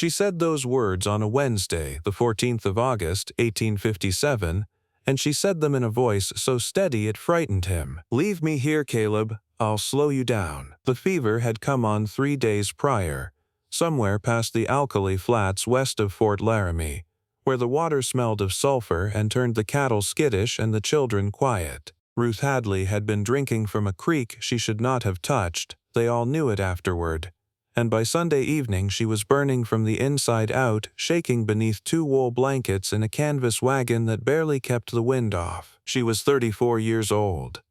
She said those words on a Wednesday, the 14th of August, 1857, and she said them in a voice so steady it frightened him. "Leave me here, Caleb. I'll slow you down." The fever had come on 3 days prior, somewhere past the alkali flats west of Fort Laramie, where the water smelled of sulfur and turned the cattle skittish and the children quiet. Ruth Hadley had been drinking from a creek she should not have touched. They all knew it afterward. And by Sunday evening she was burning from the inside out, shaking beneath 2 wool blankets in a canvas wagon that barely kept the wind off. She was 34 years old.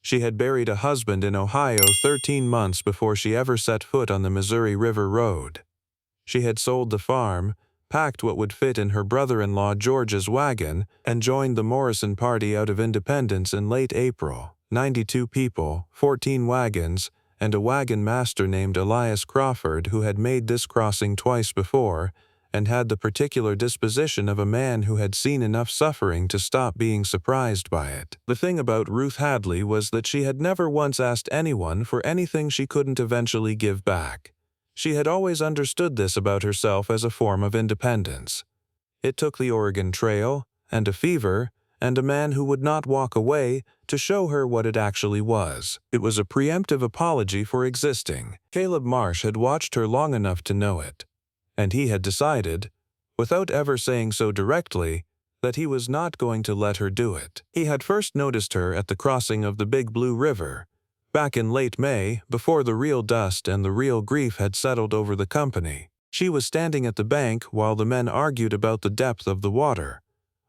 She had buried a husband in Ohio 13 months before she ever set foot on the Missouri River Road. She had sold the farm, packed what would fit in her brother-in-law George's wagon, and joined the Morrison party out of Independence in late April. 92 people, 14 wagons, and a wagon master named Elias Crawford who had made this crossing twice before, and had the particular disposition of a man who had seen enough suffering to stop being surprised by it. The thing about Ruth Hadley was that she had never once asked anyone for anything she couldn't eventually give back. She had always understood this about herself as a form of independence. It took the Oregon Trail, and a fever, and a man who would not walk away to show her what it actually was. It was a preemptive apology for existing. Caleb Marsh had watched her long enough to know it, and he had decided, without ever saying so directly, that he was not going to let her do it. He had first noticed her at the crossing of the Big Blue River, back in late May, before the real dust and the real grief had settled over the company. She was standing at the bank while the men argued about the depth of the water,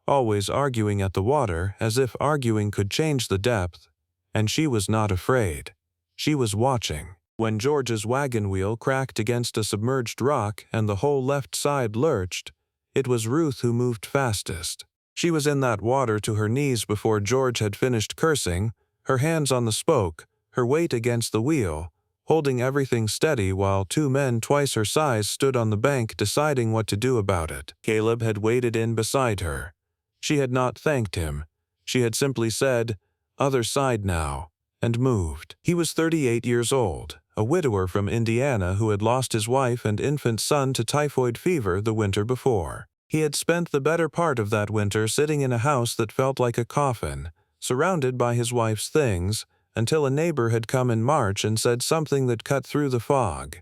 always arguing at the water as if arguing could change the depth, and she was not afraid. She was watching. When George's wagon wheel cracked against a submerged rock and the whole left side lurched, it was Ruth who moved fastest. She was in that water to her knees before George had finished cursing, her hands on the spoke, her weight against the wheel, holding everything steady while 2 men twice her size stood on the bank deciding what to do about it. Caleb had waded in beside her. She had not thanked him. She had simply said, "Other side now," and moved. He was 38 years old, a widower from Indiana who had lost his wife and infant son to typhoid fever the winter before. He had spent the better part of that winter sitting in a house that felt like a coffin, surrounded by his wife's things, until a neighbor had come in March and said something that cut through the fog.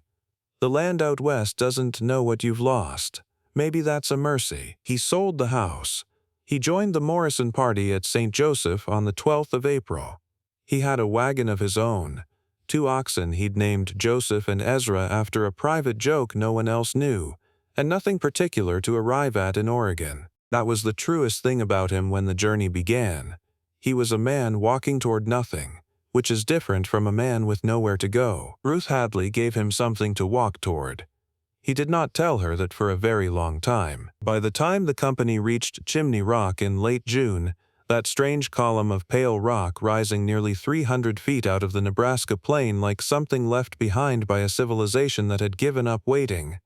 "The land out west doesn't know what you've lost. Maybe that's a mercy." He sold the house. He joined the Morrison party at St. Joseph on the 12th of April. He had a wagon of his own, 2 oxen he'd named Joseph and Ezra after a private joke no one else knew, and nothing particular to arrive at in Oregon. That was the truest thing about him when the journey began. He was a man walking toward nothing, which is different from a man with nowhere to go. Ruth Hadley gave him something to walk toward. He did not tell her that for a very long time. By the time the company reached Chimney Rock in late June, that strange column of pale rock rising nearly 300 feet out of the Nebraska plain like something left behind by a civilization that had given up waiting,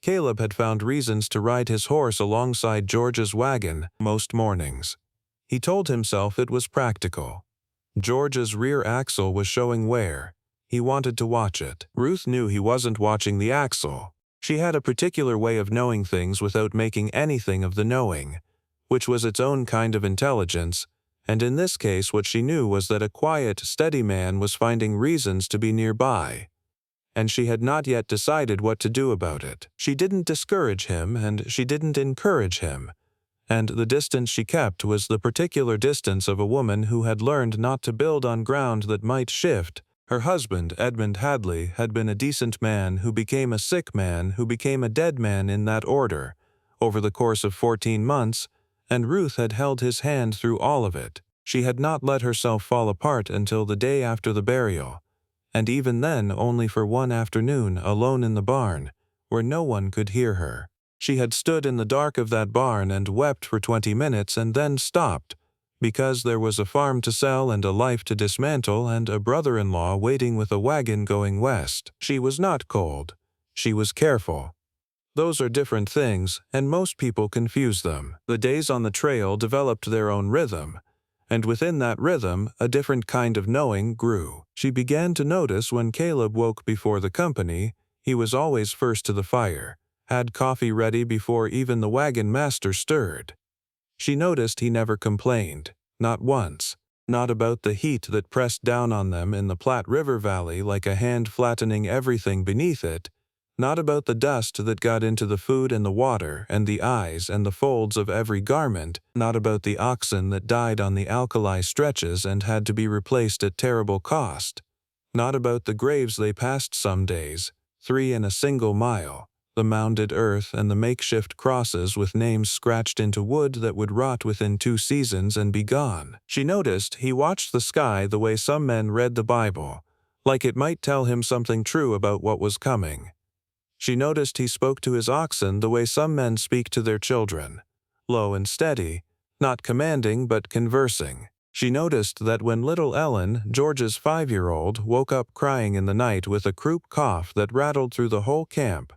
Caleb had found reasons to ride his horse alongside George's wagon most mornings. He told himself it was practical. George's rear axle was showing wear. He wanted to watch it. Ruth knew he wasn't watching the axle. She had a particular way of knowing things without making anything of the knowing, which was its own kind of intelligence, and in this case what she knew was that a quiet, steady man was finding reasons to be nearby, and she had not yet decided what to do about it. She didn't discourage him, and she didn't encourage him, and the distance she kept was the particular distance of a woman who had learned not to build on ground that might shift. Her husband, Edmund Hadley, had been a decent man who became a sick man who became a dead man in that order, over the course of 14 months, and Ruth had held his hand through all of it. She had not let herself fall apart until the day after the burial, and even then only for one afternoon alone in the barn, where no one could hear her. She had stood in the dark of that barn and wept for 20 minutes and then stopped, because there was a farm to sell and a life to dismantle and a brother-in-law waiting with a wagon going west. She was not cold. She was careful. Those are different things, and most people confuse them. The days on the trail developed their own rhythm, and within that rhythm a different kind of knowing grew. She began to notice when Caleb woke before the company, he was always first to the fire, had coffee ready before even the wagon master stirred. She noticed he never complained, not once, not about the heat that pressed down on them in the Platte River Valley like a hand flattening everything beneath it, not about the dust that got into the food and the water and the eyes and the folds of every garment, not about the oxen that died on the alkali stretches and had to be replaced at terrible cost, not about the graves they passed some days, 3 in a single mile, the mounded earth and the makeshift crosses with names scratched into wood that would rot within 2 seasons and be gone. She noticed he watched the sky the way some men read the Bible, like it might tell him something true about what was coming. She noticed he spoke to his oxen the way some men speak to their children, low and steady, not commanding but conversing. She noticed that when little Ellen, George's 5-year-old, woke up crying in the night with a croup cough that rattled through the whole camp,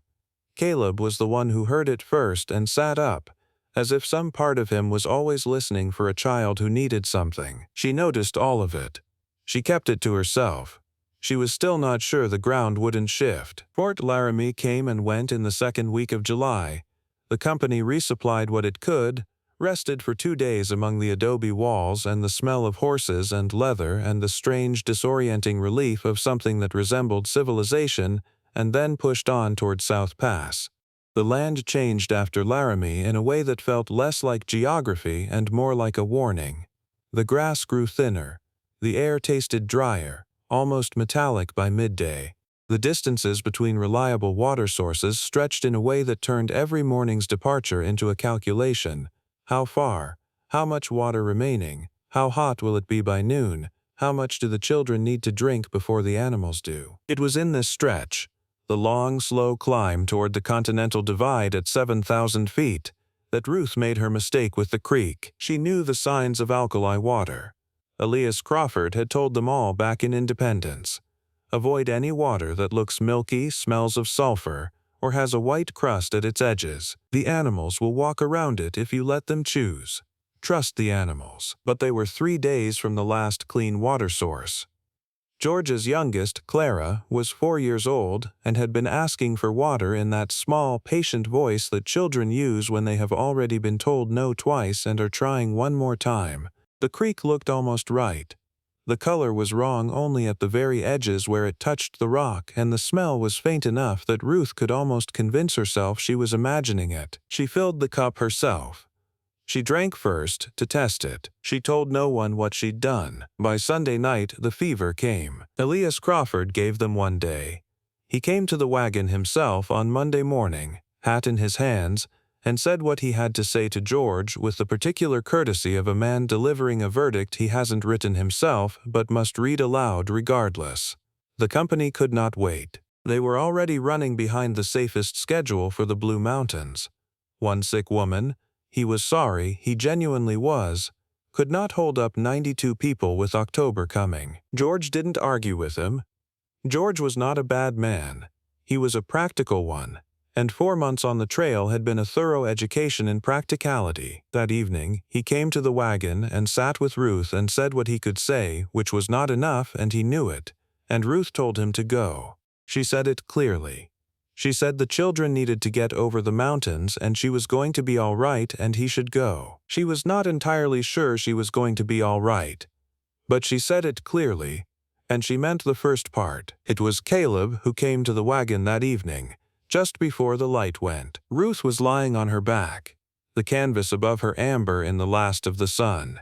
Caleb was the one who heard it first and sat up, as if some part of him was always listening for a child who needed something. She noticed all of it. She kept it to herself. She was still not sure the ground wouldn't shift. Fort Laramie came and went in the second week of July. The company resupplied what it could, rested for 2 days among the adobe walls and the smell of horses and leather and the strange disorienting relief of something that resembled civilization, and then pushed on toward South Pass. The land changed after Laramie in a way that felt less like geography and more like a warning. The grass grew thinner. The air tasted drier, almost metallic by midday. The distances between reliable water sources stretched in a way that turned every morning's departure into a calculation. How far? How much water remaining? How hot will it be by noon? How much do the children need to drink before the animals do? It was in this stretch, the long, slow climb toward the Continental Divide at 7,000 feet, that Ruth made her mistake with the creek. She knew the signs of alkali water. Elias Crawford had told them all back in Independence. Avoid any water that looks milky, smells of sulfur, or has a white crust at its edges. The animals will walk around it if you let them choose. Trust the animals. But they were 3 days from the last clean water source. George's youngest, Clara, was 4 years old and had been asking for water in that small, patient voice that children use when they have already been told no twice and are trying one more time. The creek looked almost right. The color was wrong only at the very edges where it touched the rock, and the smell was faint enough that Ruth could almost convince herself she was imagining it. She filled the cup herself. She drank first, to test it. She told no one what she'd done. By Sunday night, the fever came. Elias Crawford gave them one day. He came to the wagon himself on Monday morning, hat in his hands, and said what he had to say to George with the particular courtesy of a man delivering a verdict he hasn't written himself but must read aloud regardless. The company could not wait. They were already running behind the safest schedule for the Blue Mountains. One sick woman, he was sorry, he genuinely was, could not hold up 92 people with October coming. George didn't argue with him. George was not a bad man. He was a practical one, and 4 months on the trail had been a thorough education in practicality. That evening, he came to the wagon and sat with Ruth and said what he could say, which was not enough, and he knew it, and Ruth told him to go. She said it clearly. She said the children needed to get over the mountains and she was going to be all right and he should go. She was not entirely sure she was going to be all right, but she said it clearly, and she meant the first part. It was Caleb who came to the wagon that evening, just before the light went. Ruth was lying on her back, the canvas above her amber in the last of the sun.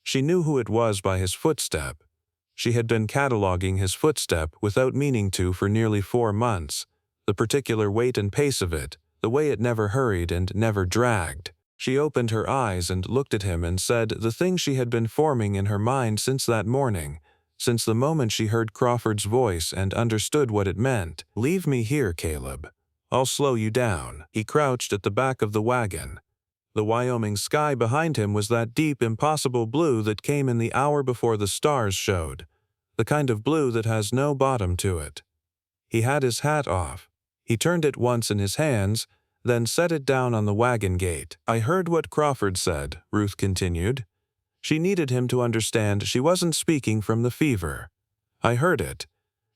She knew who it was by his footstep. She had been cataloging his footstep without meaning to for nearly 4 months. The particular weight and pace of it, the way it never hurried and never dragged. She opened her eyes and looked at him and said the thing she had been forming in her mind since that morning, since the moment she heard Crawford's voice and understood what it meant. "Leave me here, Caleb. I'll slow you down." He crouched at the back of the wagon. The Wyoming sky behind him was that deep, impossible blue that came in the hour before the stars showed, the kind of blue that has no bottom to it. He had his hat off. He turned it once in his hands, then set it down on the wagon gate. "I heard what Crawford said," Ruth continued. She needed him to understand she wasn't speaking from the fever. "I heard it.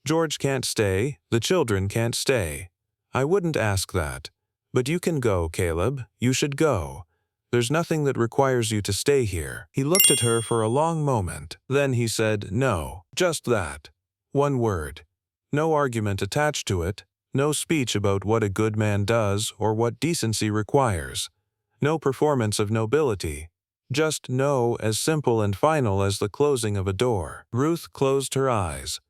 George can't stay, the children can't stay. I wouldn't ask that. But you can go, Caleb. You should go. There's nothing that requires you to stay here." He looked at her for a long moment. Then he said, "No, just that. One word. No argument attached to it. No speech about what a good man does or what decency requires. No performance of nobility. Just no, as simple and final as the closing of a door." Ruth closed her eyes.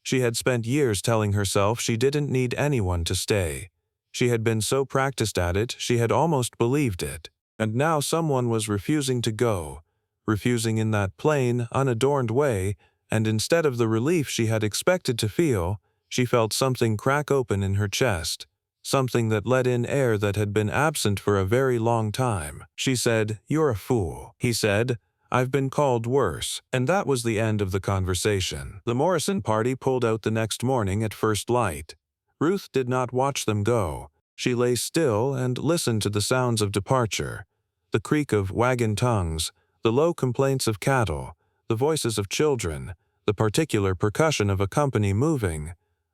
She had spent years telling herself she didn't need anyone to stay. She had been so practiced at it, she had almost believed it. And now someone was refusing to go, refusing in that plain, unadorned way, and instead of the relief she had expected to feel, she felt something crack open in her chest, something that let in air that had been absent for a very long time. She said, "You're a fool." He said, "I've been called worse." And that was the end of the conversation. The Morrison party pulled out the next morning at first light. Ruth did not watch them go. She lay still and listened to the sounds of departure, the creak of wagon tongues, the low complaints of cattle, the voices of children, the particular percussion of a company moving,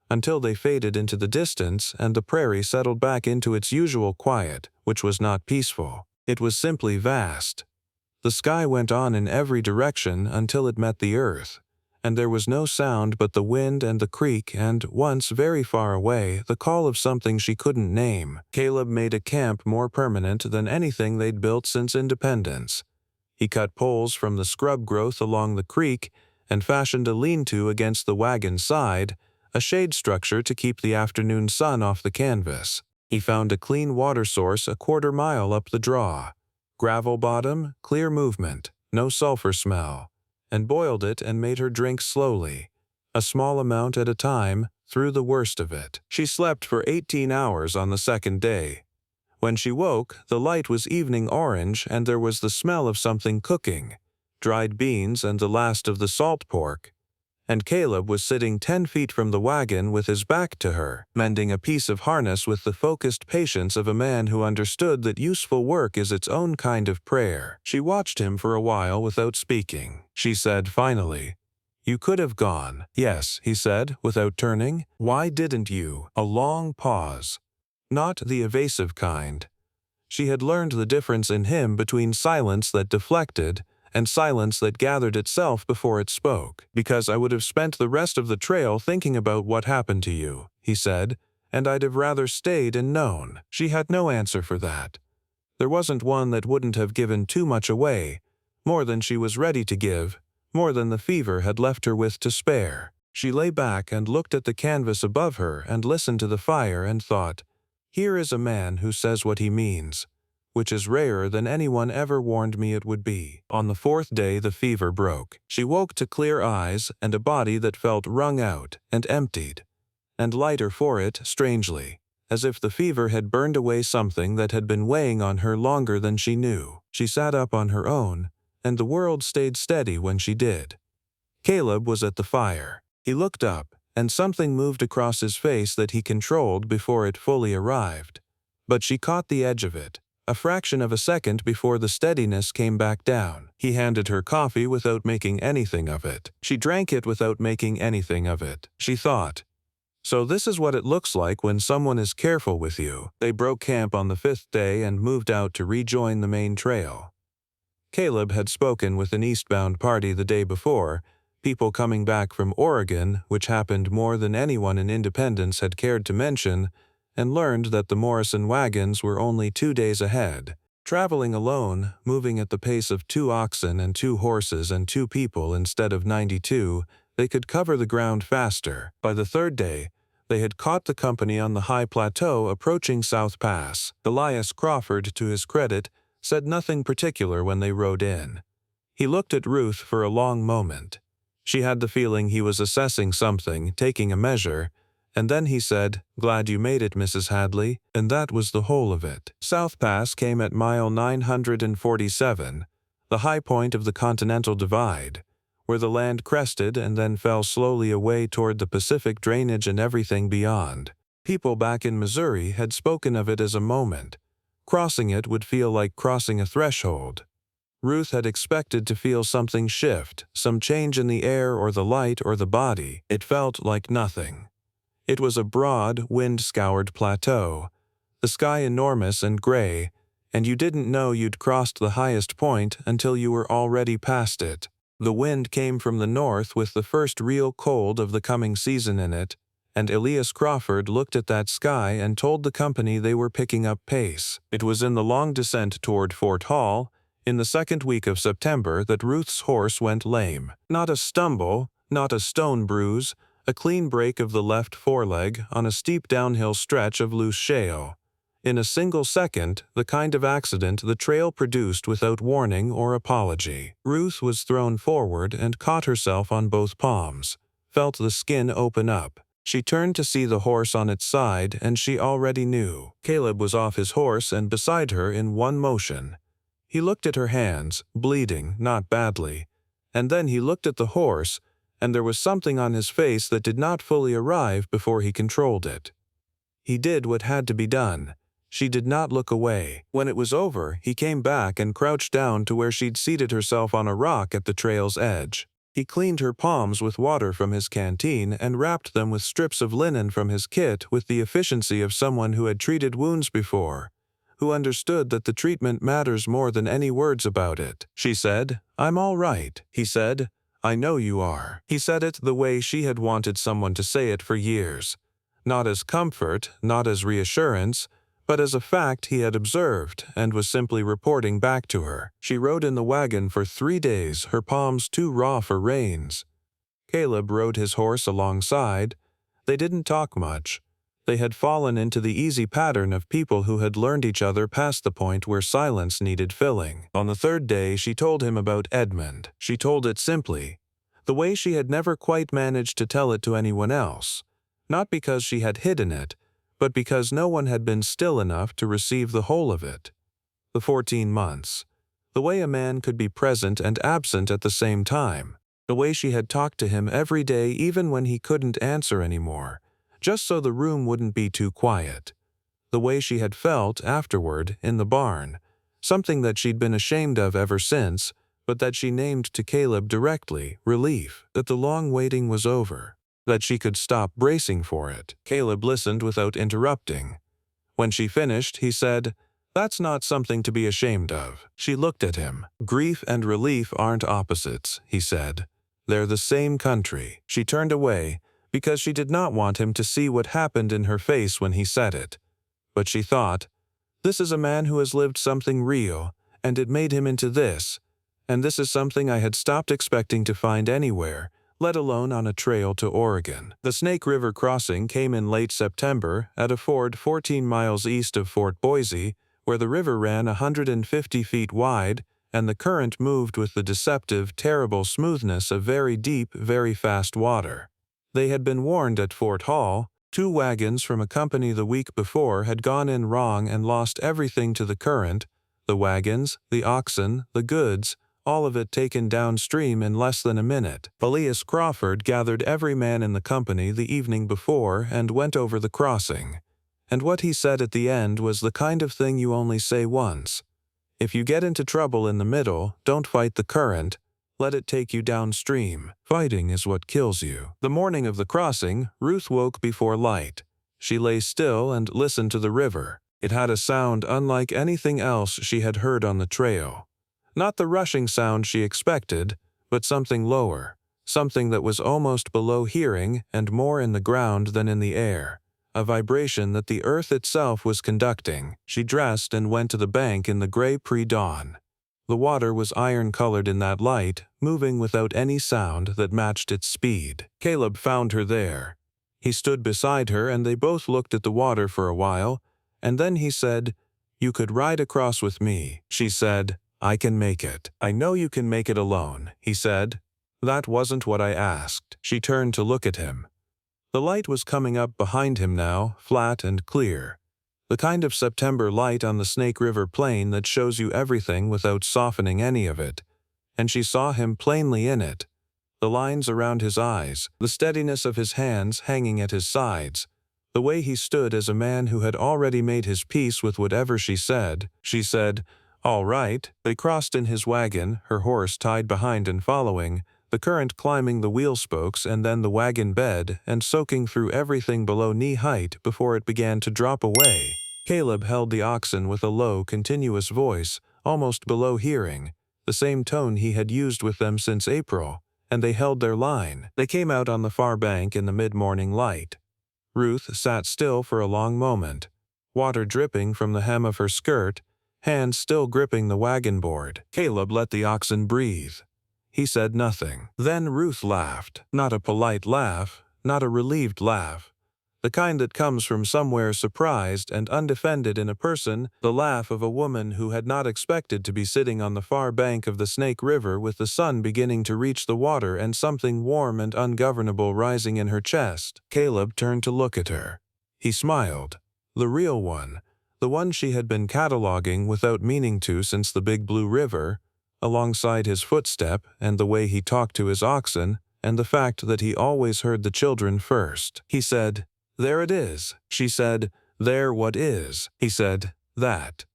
until they faded into the distance and the prairie settled back into its usual quiet, which was not peaceful. It was simply vast. The sky went on in every direction until it met the earth, and there was no sound but the wind and the creek and, once very far away, the call of something she couldn't name. Caleb made a camp more permanent than anything they'd built since independence. He cut poles from the scrub growth along the creek and fashioned a lean-to against the wagon's side, a shade structure to keep the afternoon sun off the canvas. He found a clean water source a quarter-mile up the draw. Gravel bottom, clear movement, no sulfur smell, and boiled it and made her drink slowly, a small amount at a time, through the worst of it. She slept for 18 hours on the second day. When she woke, the light was evening orange and there was the smell of something cooking, dried beans and the last of the salt pork. And Caleb was sitting 10 feet from the wagon with his back to her, mending a piece of harness with the focused patience of a man who understood that useful work is its own kind of prayer. She watched him for a while without speaking. She said finally, "You could have gone." "Yes," he said, without turning. "Why didn't you?" A long pause. Not the evasive kind. She had learned the difference in him between silence that deflected and silence that gathered itself before it spoke. "Because I would have spent the rest of the trail thinking about what happened to you," he said, "and I'd have rather stayed and known." She had no answer for that. There wasn't one that wouldn't have given too much away, more than she was ready to give, more than the fever had left her with to spare. She lay back and looked at the canvas above her and listened to the fire and thought, "Here is a man who says what he means, which is rarer than anyone ever warned me it would be." On the fourth day the fever broke. She woke to clear eyes and a body that felt wrung out and emptied, and lighter for it, strangely, as if the fever had burned away something that had been weighing on her longer than she knew. She sat up on her own, and the world stayed steady when she did. Caleb was at the fire. He looked up, and something moved across his face that he controlled before it fully arrived. But she caught the edge of it, a fraction of a second before the steadiness came back down. He handed her coffee without making anything of it. She drank it without making anything of it. She thought, "So this is what it looks like when someone is careful with you." They broke camp on the 5th day and moved out to rejoin the main trail. Caleb had spoken with an eastbound party the day before, people coming back from Oregon, which happened more than anyone in Independence had cared to mention, and learned that the Morrison wagons were only 2 days ahead. Traveling alone, moving at the pace of 2 oxen and 2 horses and 2 people instead of 92, they could cover the ground faster. By the 3rd day, they had caught the company on the high plateau approaching South Pass. Elias Crawford, to his credit, said nothing particular when they rode in. He looked at Ruth for a long moment. She had the feeling he was assessing something, taking a measure, and then he said, "Glad you made it, Mrs. Hadley," and that was the whole of it. South Pass came at mile 947, the high point of the Continental Divide, where the land crested and then fell slowly away toward the Pacific drainage and everything beyond. People back in Missouri had spoken of it as a moment. Crossing it would feel like crossing a threshold. Ruth had expected to feel something shift, some change in the air or the light or the body. It felt like nothing. It was a broad, wind-scoured plateau. the sky enormous and gray, and you didn't know you'd crossed the highest point until you were already past it. The wind came from the north with the first real cold of the coming season in it, and Elias Crawford looked at that sky and told the company they were picking up pace. It was in the long descent toward Fort Hall, in the second week of September, that Ruth's horse went lame. Not a stumble, not a stone bruise, a clean break of the left foreleg on a steep downhill stretch of loose shale. In a single second, the kind of accident the trail produced without warning or apology. Ruth was thrown forward and caught herself on both palms, felt the skin open up. She turned to see the horse on its side, and she already knew. Caleb was off his horse and beside her in one motion. He looked at her hands, bleeding, not badly, and then he looked at the horse, and there was something on his face that did not fully arrive before he controlled it. He did what had to be done. She did not look away. When it was over, he came back and crouched down to where she'd seated herself on a rock at the trail's edge. He cleaned her palms with water from his canteen and wrapped them with strips of linen from his kit with the efficiency of someone who had treated wounds before, who understood that the treatment matters more than any words about it. She said, "I'm all right." He said, "I know you are." He said it the way she had wanted someone to say it for years. Not as comfort, not as reassurance, but as a fact he had observed and was simply reporting back to her. She rode in the wagon for 3 days, her palms too raw for reins. Caleb rode his horse alongside. They didn't talk much. They had fallen into the easy pattern of people who had learned each other past the point where silence needed filling. On the 3rd day, she told him about Edmund. She told it simply, the way she had never quite managed to tell it to anyone else, not because she had hidden it, but because no one had been still enough to receive the whole of it. The 14 months. The way a man could be present and absent at the same time. The way she had talked to him every day even when he couldn't answer anymore, just so the room wouldn't be too quiet. The way she had felt afterward in the barn, something that she'd been ashamed of ever since, but that she named to Caleb directly, relief, that the long waiting was over, that she could stop bracing for it. Caleb listened without interrupting. When she finished, he said, "That's not something to be ashamed of." She looked at him. "Grief and relief aren't opposites," he said. "They're the same country." She turned away, because she did not want him to see what happened in her face when he said it. But she thought, this is a man who has lived something real, and it made him into this, and this is something I had stopped expecting to find anywhere, let alone on a trail to Oregon. The Snake River crossing came in late September at a ford 14 miles east of Fort Boise, where the river ran 150 feet wide, and the current moved with the deceptive, terrible smoothness of very deep, very fast water. They had been warned at Fort Hall. 2 wagons from a company the week before had gone in wrong and lost everything to the current, the wagons, the oxen, the goods, all of it taken downstream in less than a minute. Elias Crawford gathered every man in the company the evening before and went over the crossing. And what he said at the end was the kind of thing you only say once. If you get into trouble in the middle, don't fight the current. Let it take you downstream. Fighting is what kills you. The morning of the crossing, Ruth woke before light. She lay still and listened to the river. It had a sound unlike anything else she had heard on the trail. Not the rushing sound she expected, but something lower, something that was almost below hearing and more in the ground than in the air, a vibration that the earth itself was conducting. She dressed and went to the bank in the gray pre-dawn. The water was iron-colored in that light, moving without any sound that matched its speed. Caleb found her there. He stood beside her and they both looked at the water for a while, and then he said, "You could ride across with me." She said, "I can make it." "I know you can make it alone," he said. "That wasn't what I asked." She turned to look at him. The light was coming up behind him now, flat and clear. The kind of September light on the Snake River plain that shows you everything without softening any of it. And she saw him plainly in it. The lines around his eyes, the steadiness of his hands hanging at his sides, the way he stood as a man who had already made his peace with whatever she said. She said, "All right." They crossed in his wagon, her horse tied behind and following, the current climbing the wheel spokes and then the wagon bed and soaking through everything below knee height before it began to drop away. Caleb held the oxen with a low, continuous voice, almost below hearing, the same tone he had used with them since April, and they held their line. They came out on the far bank in the mid-morning light. Ruth sat still for a long moment, water dripping from the hem of her skirt, hands still gripping the wagon board. Caleb let the oxen breathe. He said nothing. Then Ruth laughed. Not a polite laugh, not a relieved laugh. The kind that comes from somewhere surprised and undefended in a person, the laugh of a woman who had not expected to be sitting on the far bank of the Snake River with the sun beginning to reach the water and something warm and ungovernable rising in her chest. Caleb turned to look at her. He smiled. The real one, the one she had been cataloging without meaning to since the Big Blue River, alongside his footstep and the way he talked to his oxen and the fact that he always heard the children first. He said, "There it is." She said, "There what is?" He said, "That.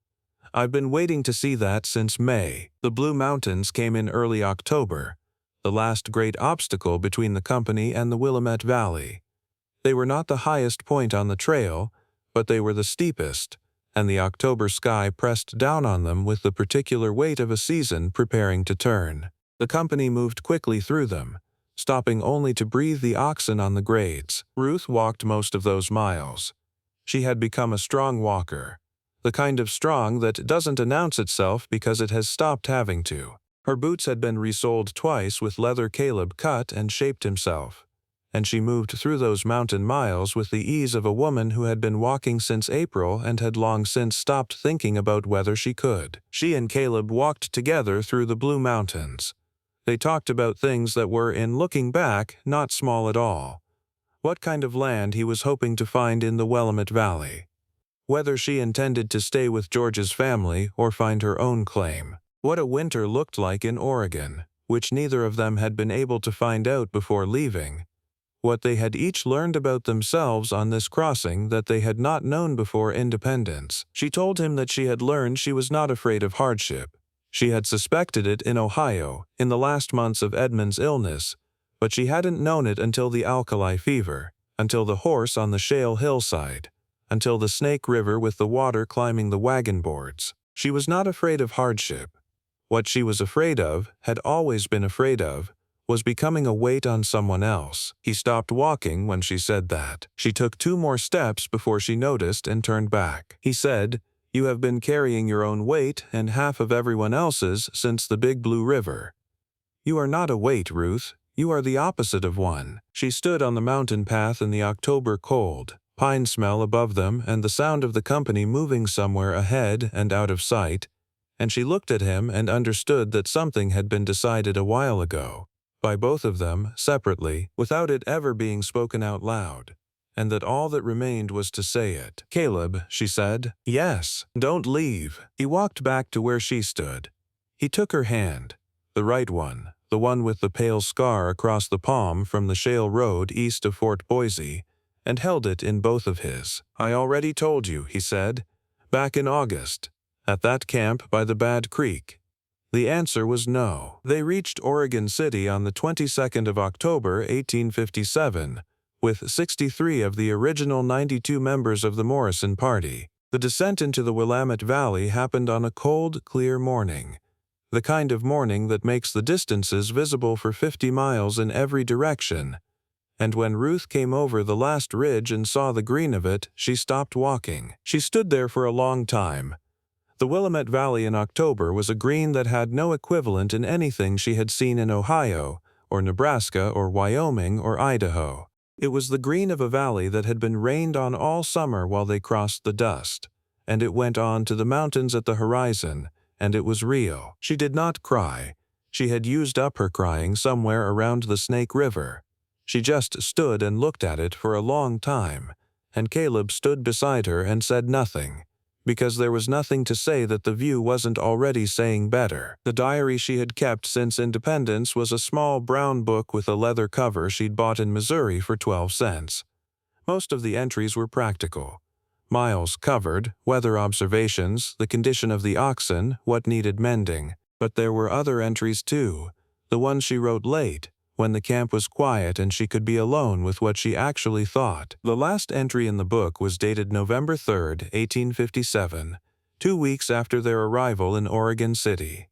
I've been waiting to see that since May." The Blue Mountains came in early October, the last great obstacle between the company and the Willamette Valley. They were not the highest point on the trail, but they were the steepest, and the October sky pressed down on them with the particular weight of a season preparing to turn. The company moved quickly through them, stopping only to breathe the oxen on the grades. Ruth walked most of those miles. She had become a strong walker, the kind of strong that doesn't announce itself because it has stopped having to. Her boots had been resoled twice with leather Caleb cut and shaped himself, and she moved through those mountain miles with the ease of a woman who had been walking since April and had long since stopped thinking about whether she could. She and Caleb walked together through the Blue Mountains. They talked about things that were, in looking back, not small at all. What kind of land he was hoping to find in the Willamette Valley. Whether she intended to stay with George's family or find her own claim. What a winter looked like in Oregon, which neither of them had been able to find out before leaving. What they had each learned about themselves on this crossing that they had not known before independence. She told him that she had learned she was not afraid of hardship. She had suspected it in Ohio, in the last months of Edmund's illness, but she hadn't known it until the alkali fever, until the horse on the shale hillside, until the Snake River with the water climbing the wagon boards. She was not afraid of hardship. What she was afraid of, had always been afraid of, was becoming a weight on someone else. He stopped walking when she said that. She took 2 more steps before she noticed and turned back. He said, "You have been carrying your own weight and half of everyone else's since the Big Blue River. You are not a weight, Ruth. You are the opposite of one." She stood on the mountain path in the October cold, pine smell above them and the sound of the company moving somewhere ahead and out of sight, and she looked at him and understood that something had been decided a while ago, by both of them, separately, without it ever being spoken out loud, and that all that remained was to say it. "Caleb," she said. "Yes, don't leave." He walked back to where she stood. He took her hand, the right one, the one with the pale scar across the palm from the shale road east of Fort Boise, and held it in both of his. "I already told you," he said, "back in August, at that camp by the Bad Creek." The answer was no. They reached Oregon City on the 22nd of October, 1857, with 63 of the original 92 members of the Morrison party. The descent into the Willamette Valley happened on a cold, clear morning, the kind of morning that makes the distances visible for 50 miles in every direction. And when Ruth came over the last ridge and saw the green of it, she stopped walking. She stood there for a long time. The Willamette Valley in October was a green that had no equivalent in anything she had seen in Ohio, or Nebraska, or Wyoming, or Idaho. It was the green of a valley that had been rained on all summer while they crossed the dust, and it went on to the mountains at the horizon, and it was real. She did not cry. She had used up her crying somewhere around the Snake River. She just stood and looked at it for a long time, and Caleb stood beside her and said nothing, because there was nothing to say that the view wasn't already saying better. The diary she had kept since independence was a small brown book with a leather cover she'd bought in Missouri for 12 cents. Most of the entries were practical. Miles covered, weather observations, the condition of the oxen, what needed mending. But there were other entries too, the ones she wrote late, when the camp was quiet and she could be alone with what she actually thought. The last entry in the book was dated November 3, 1857, 2 weeks after their arrival in Oregon City.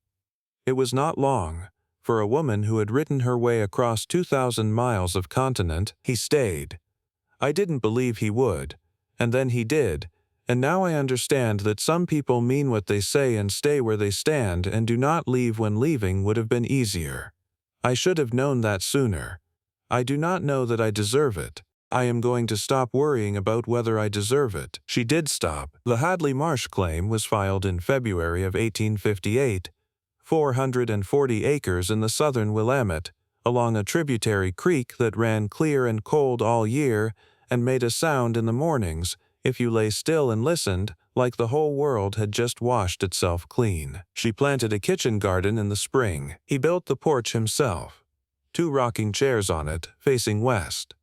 It was not long. For a woman who had written her way across 2,000 miles of continent, he stayed. I didn't believe he would, and then he did, and now I understand that some people mean what they say and stay where they stand and do not leave when leaving would have been easier. I should have known that sooner. I do not know that I deserve it. I am going to stop worrying about whether I deserve it. She did stop. The Hadley Marsh claim was filed in February of 1858, 440 acres in the southern Willamette, along a tributary creek that ran clear and cold all year and made a sound in the mornings, if you lay still and listened, like the whole world had just washed itself clean. She planted a kitchen garden in the spring. He built the porch himself, 2 rocking chairs on it, facing west.